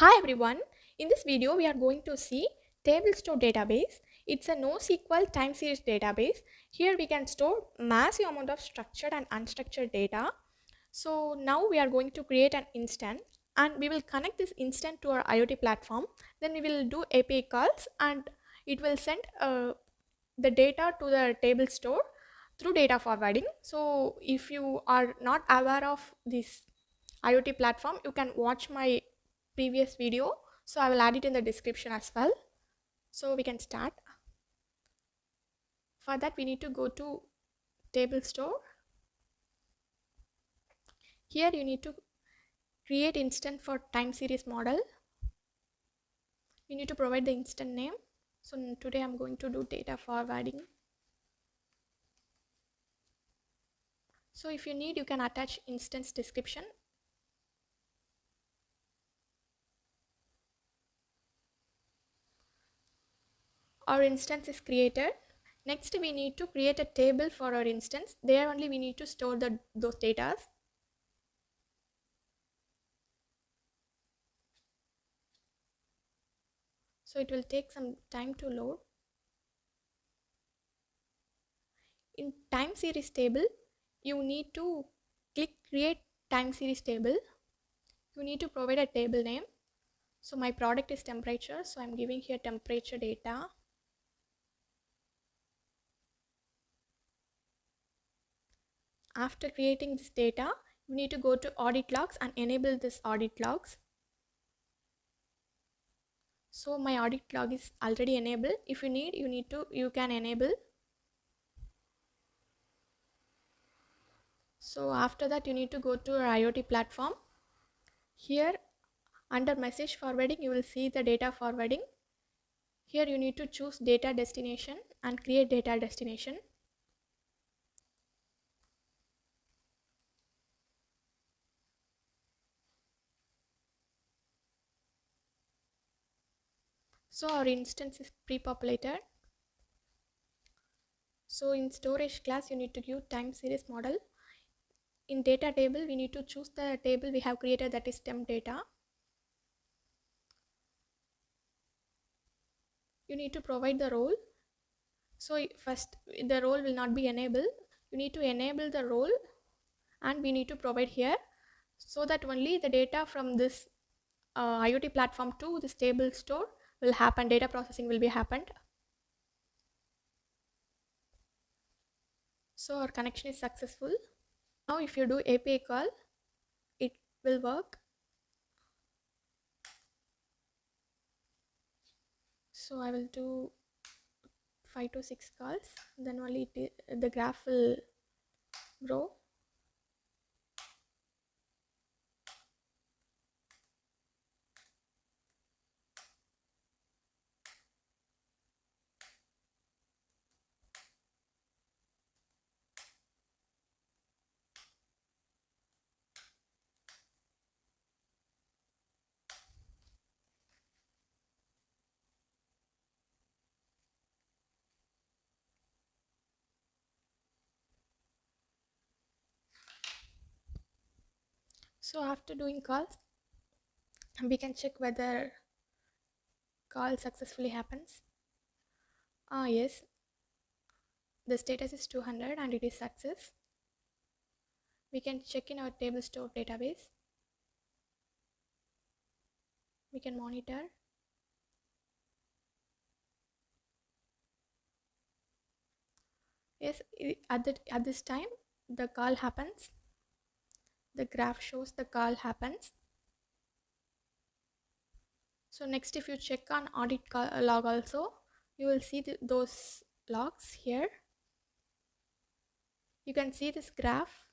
Hi everyone, in this video we are going to see TableStore database. It's a NoSQL time series database. Here we can store massive amount of structured and unstructured data. So now we are going to create an instance and we will connect this instance to our IoT platform. Then we will do API calls and it will send the data to the table store through data forwarding. So if you are not aware of this IoT platform, you can watch my previous video. So I will add it in the description as well. So we can start. For that we need to go to table store. Here you need to create instance for time series model. You need to provide the instance name. So today I'm going to do data forwarding. So if you need, you can attach instance description. Our instance is created. Next we need to create a table for our instance. There only we need to store those data. So it will take some time to load. In time series table, you need to click create time series table. You need to provide a table name. So my product is temperature, so I'm giving here temperature data. After creating this data, you need to go to audit logs and enable this audit logs. So my audit log is already enabled. If you need, you can enable. So after that you need to go to our IoT platform. Here under message forwarding you will see the data forwarding. Here you need to choose data destination and create data destination. So our instance is pre-populated. So in storage class you need to give time series model. In data table we need to choose the table we have created, that is temp data. You need to provide the role. So first the role will not be enabled. You need to enable the role and we need to provide here, so that only the data from this IoT platform to this table store will happen. Data processing will be happened. So our connection is successful. Now if you do API call, it will work. So I will do 5 to 6 calls, then only the graph will grow. So after doing calls, we can check whether call successfully happens. Yes, the status is 200 and it is success. We can check in our TableStore database. We can monitor. Yes, at this time the call happens. The graph shows the call happens. So next, if you check on audit log also, you will see those logs here. You can see this graph.